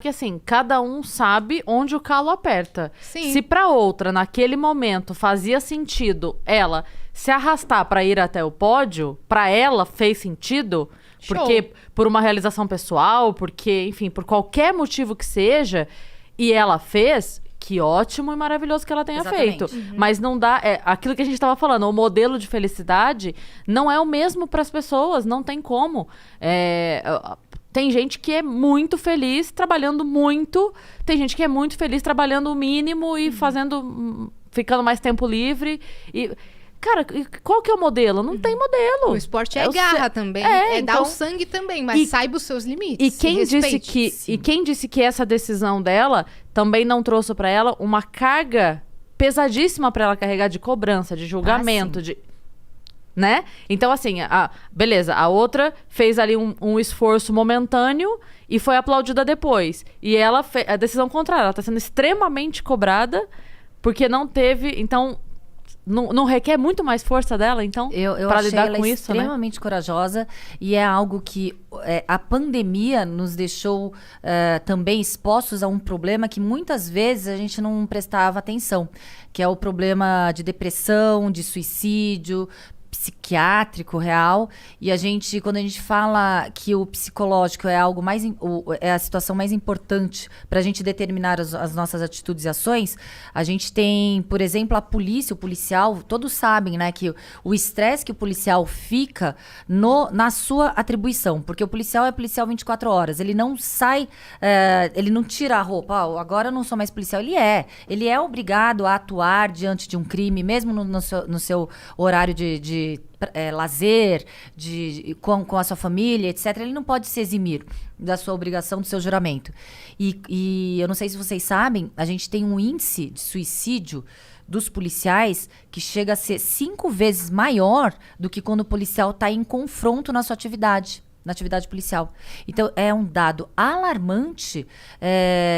que assim, cada um sabe onde o calo aperta. Sim. Se pra outra, naquele momento, fazia sentido ela se arrastar pra ir até o pódio, pra ela fez sentido, Show. porque por uma realização pessoal, porque, enfim, por qualquer motivo que seja, e ela fez, que ótimo e maravilhoso que ela tenha Exatamente. feito. Mas não dá, aquilo que a gente tava falando, o modelo de felicidade não é o mesmo pras pessoas, não tem como. Tem gente que é muito feliz trabalhando muito, tem gente que é muito feliz trabalhando o mínimo e ficando mais tempo livre. E, cara, qual que é o modelo? Não tem modelo. O esporte é o garra ce- também. É, dar então- o sangue também, mas E- saiba os seus limites. E quem, respeite. quem disse que essa decisão dela também não trouxe pra ela uma carga pesadíssima pra ela carregar de cobrança, de julgamento, de... Né? Então, assim, beleza, a outra fez ali um esforço momentâneo e foi aplaudida depois. E ela a decisão contrária, ela tá sendo extremamente cobrada porque não teve... Então, não requer muito mais força dela, então, Eu pra achei lidar ela com isso, né? extremamente corajosa e é algo que a pandemia nos deixou também expostos a um problema que muitas vezes a gente não prestava atenção, que é o problema de depressão, de suicídio psiquiátrico real. E quando a gente fala que o psicológico é algo mais é a situação mais importante para a gente determinar as nossas atitudes e ações, a gente tem, por exemplo, a polícia, o policial, todos sabem, né, que o estresse que o policial fica na sua atribuição, porque o policial é policial 24 horas, ele não sai, ele não tira a roupa, agora eu não sou mais policial, ele é obrigado a atuar diante de um crime, mesmo no seu horário de lazer, com a sua família, etc. Ele não pode se eximir da sua obrigação, do seu juramento. E eu não sei se vocês sabem, a gente tem um índice de suicídio dos policiais que chega a ser 5 vezes maior do que quando o policial está em confronto na sua atividade. Na atividade policial. Então, é um dado alarmante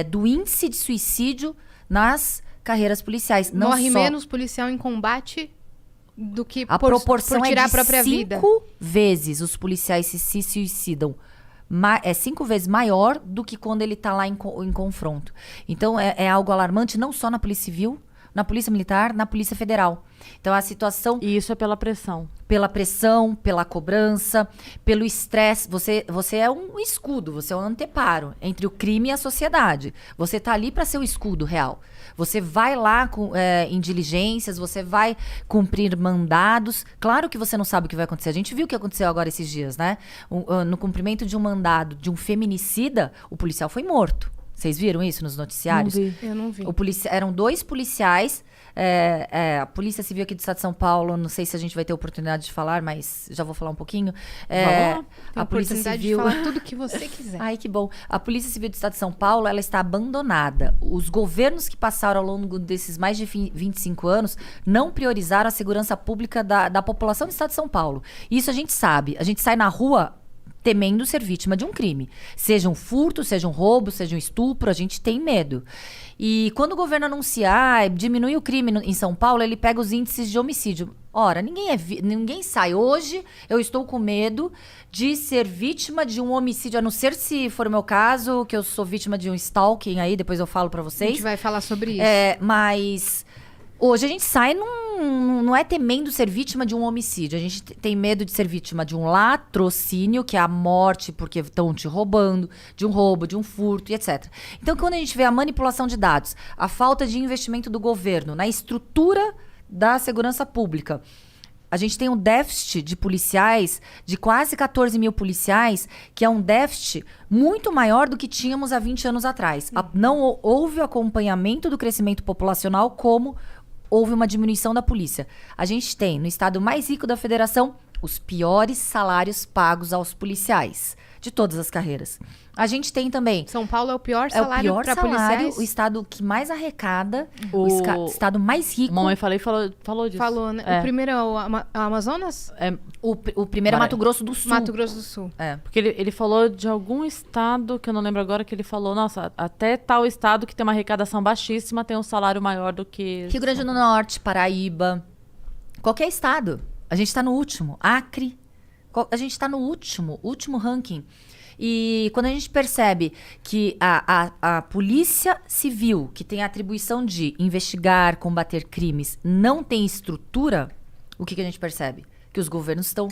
do índice de suicídio nas carreiras policiais. Não Morre só... menos policial em combate do que A por proporção tirar é a de própria 5 vida. vezes os policiais se suicidam. É 5 vezes maior do que quando ele está lá em confronto. Então, é algo alarmante não só na Polícia Civil, na Polícia Militar, na Polícia Federal. Então, a situação... E isso é pela pressão. Pela pressão, pela cobrança, pelo estresse. Você é um escudo, você é um anteparo entre o crime e a sociedade. Você está ali para ser o escudo real. Você vai lá em diligências, você vai cumprir mandados. Claro que você não sabe o que vai acontecer. A gente viu o que aconteceu agora esses dias, né? No cumprimento de um mandado de um feminicida, o policial foi morto. Vocês viram isso nos noticiários? Não vi. Eu não vi. Eram 2 policiais. A Polícia Civil aqui do Estado de São Paulo, não sei se a gente vai ter oportunidade de falar, mas já vou falar um pouquinho. Vamos lá. Tem A Polícia oportunidade Civil... de falar tudo que você quiser. Ai, que bom. A Polícia Civil do Estado de São Paulo, ela está abandonada. Os governos que passaram ao longo desses mais de 25 anos não priorizaram a segurança pública da população do Estado de São Paulo. Isso a gente sabe. A gente sai na rua temendo ser vítima de um crime. Seja um furto, seja um roubo, seja um estupro, a gente tem medo. E quando o governo anuncia, diminui o crime em São Paulo, ele pega os índices de homicídio. Ora, ninguém sai. Hoje eu estou com medo de ser vítima de um homicídio, a não ser se for o meu caso, que eu sou vítima de um stalking aí, depois eu falo pra A vocês. gente vai falar sobre isso. Mas hoje a gente sai, não é temendo ser vítima de um homicídio. A gente tem medo de ser vítima de um latrocínio, que é a morte porque estão te roubando, de um roubo, de um furto e etc. Então, quando a gente vê a manipulação de dados, a falta de investimento do governo na estrutura da segurança pública, a gente tem um déficit de policiais, de quase 14 mil policiais, que é um déficit muito maior do que tínhamos há 20 anos atrás. Não houve acompanhamento do crescimento populacional como houve uma diminuição da polícia. A gente tem, no estado mais rico da federação, os piores salários pagos aos policiais, de todas as carreiras. A gente tem também... São Paulo é o pior salário para policiais. O estado que mais arrecada, O estado mais rico. Mamãe falou disso. Falou, né? O primeiro é o Amazonas? O primeiro é Mato Grosso do Sul. Mato Grosso do Sul. Porque ele falou de algum estado, que eu não lembro agora, que ele falou, nossa, até tal estado que tem uma arrecadação baixíssima tem um salário maior do que... Rio Grande do Norte, Paraíba, qualquer estado. A gente está no último. Acre, a gente está no último ranking. E quando a gente percebe que a Polícia Civil, que tem a atribuição de investigar, combater crimes, não tem estrutura, o que a gente percebe? Que os governos estão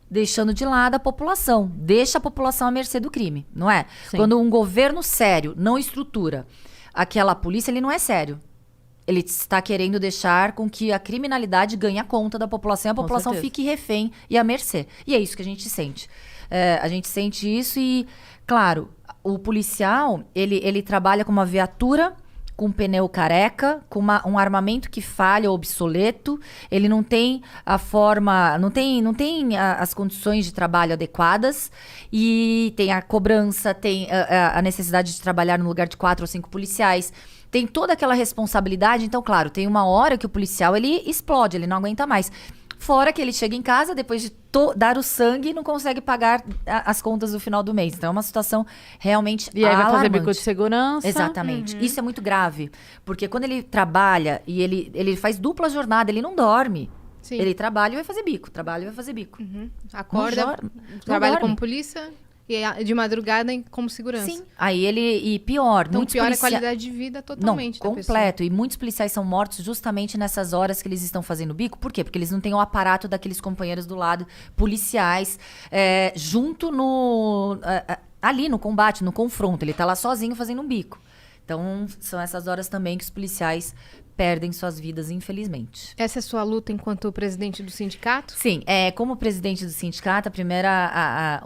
deixando de lado a população. Deixa a população à mercê do crime, não é? Sim. Quando um governo sério não estrutura aquela polícia, ele não é sério. Ele está querendo deixar com que a criminalidade ganhe a conta da população e a população fique refém e à mercê. E é isso que a gente sente. A gente sente isso e, claro, o policial, ele trabalha com uma viatura com um pneu careca, com um armamento que falha ou obsoleto, ele não tem a forma, não tem as condições de trabalho adequadas e tem a cobrança, tem a necessidade de trabalhar no lugar de 4 ou 5 policiais. Tem toda aquela responsabilidade, então, claro, tem uma hora que o policial, ele explode, ele não aguenta mais. Fora que ele chega em casa, depois de dar o sangue, e não consegue pagar as contas no final do mês. Então, é uma situação realmente E aí vai fazer alarmante. bico de segurança. Exatamente. Isso é muito grave. Porque quando ele trabalha e ele faz dupla jornada, ele não dorme. Sim. Ele trabalha e vai fazer bico. Trabalha e vai fazer bico. Acorda, Não trabalha dorme. como polícia e de madrugada como segurança. Sim. Aí e pior, Então muitos piora a policia- qualidade de vida totalmente Não, da pessoa. completo. E muitos policiais são mortos justamente nessas horas que eles estão fazendo bico. Por quê? Porque eles não têm o aparato daqueles companheiros do lado, policiais, junto ali no combate, no confronto. Ele tá lá sozinho fazendo um bico. Então, são essas horas também que os policiais perdem suas vidas, infelizmente. Essa é a sua luta enquanto presidente do sindicato? Sim, como presidente do sindicato,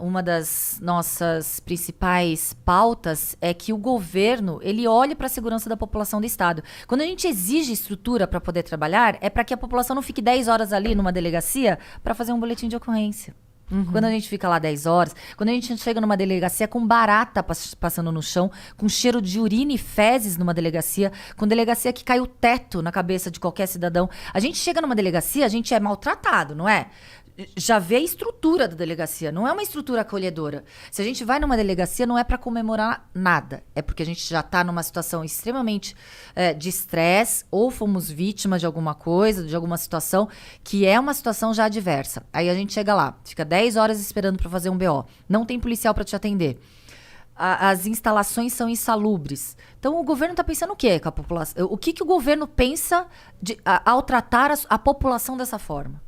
uma das nossas principais pautas é que o governo, ele olhe para a segurança da população do estado. Quando a gente exige estrutura para poder trabalhar, é para que a população não fique 10 horas ali numa delegacia para fazer um boletim de ocorrência. Quando a gente fica lá 10 horas, quando a gente chega numa delegacia com barata passando no chão, com cheiro de urina e fezes numa delegacia, com delegacia que cai o teto na cabeça de qualquer cidadão. A gente chega numa delegacia, a gente é maltratado, não é? Já vê a estrutura da delegacia, não é uma estrutura acolhedora. Se a gente vai numa delegacia, não é para comemorar nada. É porque a gente já está numa situação extremamente de estresse, ou fomos vítimas de alguma coisa, de alguma situação, que é uma situação já adversa. Aí a gente chega lá, fica 10 horas esperando para fazer um BO. Não tem policial para te atender. As instalações são insalubres. Então, o governo está pensando o quê com a população? O que o governo pensa ao tratar a população dessa forma?